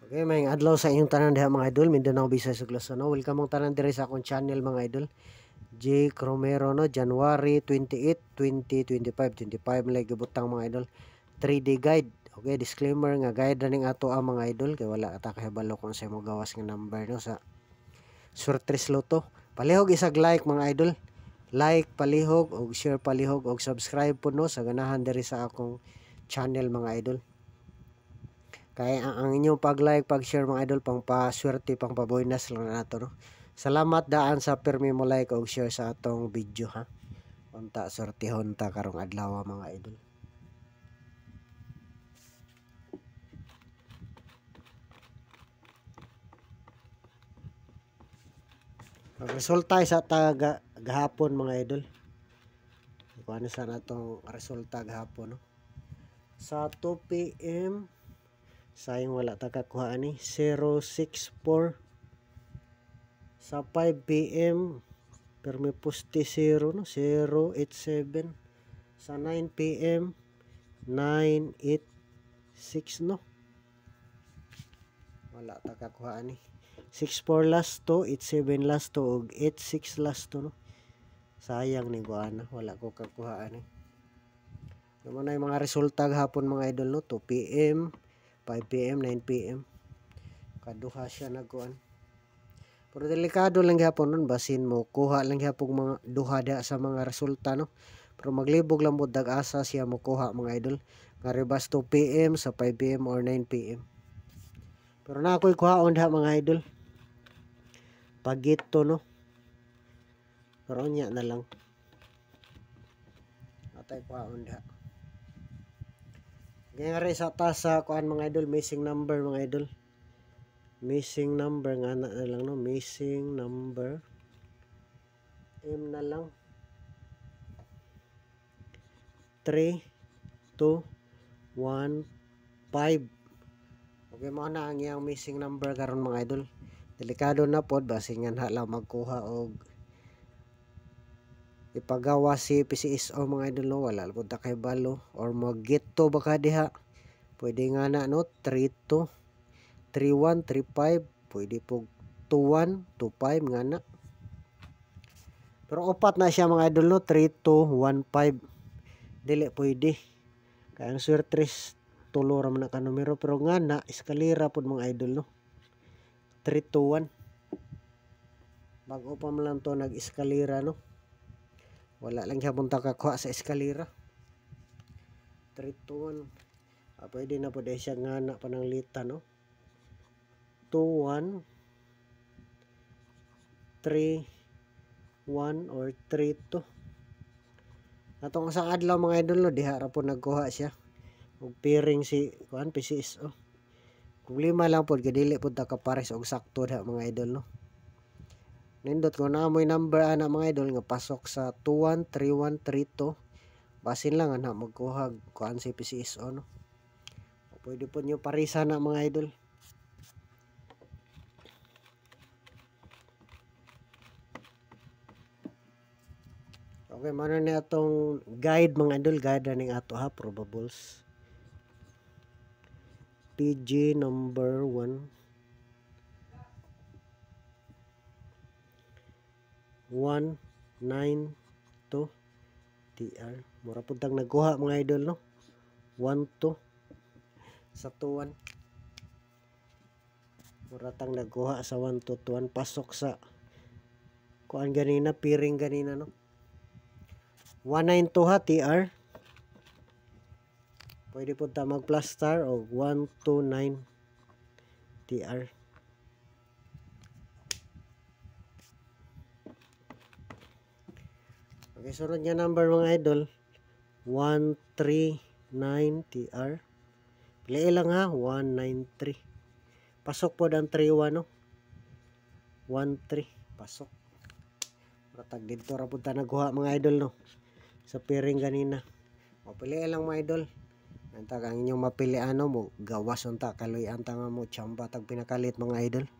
Okay, may adlaw sa inyong tanan diha mga idol, Mindanao, Visayas ug Luzon. Welcome mong tanan diri sa akong channel mga idol. J. Cromero no, January 28, 2025. 25 lagi gibutang mga idol. 3D guide. Okay, disclaimer nga guide ra ning ato ang mga idol kay wala ata kahibalo kung sa mo gawas nga number no sa Surtres Loto. Palihog isag like mga idol. Like palihog og share palihog og subscribe po no sa ganahan diri sa akong channel mga idol. Kaya ang inyong pag-like, pag-share mga idol, pang paswerte, pang paboynas lang na ito. No? Salamat daan sa permi mo like o share sa atong video ha. Unta, sortihon ta karong adlaw mga idol. Resulta sa gahapon mga idol. Kung ano sa natong resulta gahapon. No? Sa 2 PM, sayang wala ta kakuha ni 064. Sa 5 PM permi poste 0 no 087. Sa 9 PM 986 no wala ta kakuha ni 64 last to 87 last to ug 86 last to no sayang ni guana wala ko kakuha ni. Naman ay mga resulta gahapon mga idol no 2 PM 5 PM 9 PM kaduha siya nagkuan. Pero delikado lang gyapon nun basin mo kuha lang gyapon mga duha da sa mga resulta no. Pero maglibog lang mo dag-asa siya mo kuha mga idol. Nga rebas 2 PM sa 5 PM or 9 PM. Pero na ako'y kuhaon da mga idol. Pagito no. Pero nya na lang. Atay kuhaon da. Kaya nga sa tasa kuan mga idol missing number mga idol. Missing number nga na lang no, missing number M na lang 3 2 1 5. Okay mo na ang iyang missing number karon mga idol. Delikado na pod basin nga hala magkuha og ipagawa si PCSO mga idol no, wala pud ta kay balo or mag-gito baka diha. Pwede nga na no 32 31, 35, pwede po 21, 25 nga na. Pero upat na siya mga idol no, 32, 15. Dili pwede. Kaya ang surtres tulo ra man ka numero pero nga na eskalera pud mga idol no. 3 2 1. Bago pa man lang to nag-eskalera no. Wala lang siya punta kakuha sa eskalera. 3 2 1. Pwede na po dahil siya nga na pananglita no. 2 1 3 1 or 3 2. Atong sa adlaw mga idol no diha ra po nagkuha siya og piring si kuan PCSO. Problema lang pod dili pod ta kapares og sakto diha mga idol no. Nindot ko na amoy number ana mga idol nga pasok sa 21 31 32. Basin lang ana magkuha kuan si PCSO no. Pwede po nyo parisa na mga idol. Okay, mano na atong guide mga idol, guide ning ato ha, probables. PG number 1 192 TR. Mura pud tang nagkuha mga idol no. 12 sa 21. Mura tang nagkuha sa 1 pasok sa kuan ganina, piring ganina no. 192 ha TR. Pwede po ta mag-plus star o 129 TR. Okay, sunod nga number mga idol 139 TR. Pili lang ha 193. Pasok po ang 31 no. 13 pasok. Ratag dito ra pud ta nagkuha mga idol no. Sa piring ganina. Mapili lang mga idol. Antag ang inyong mapili ano mo gawas unta kaluy anta nga mo chamba tag pinakalit mga idol.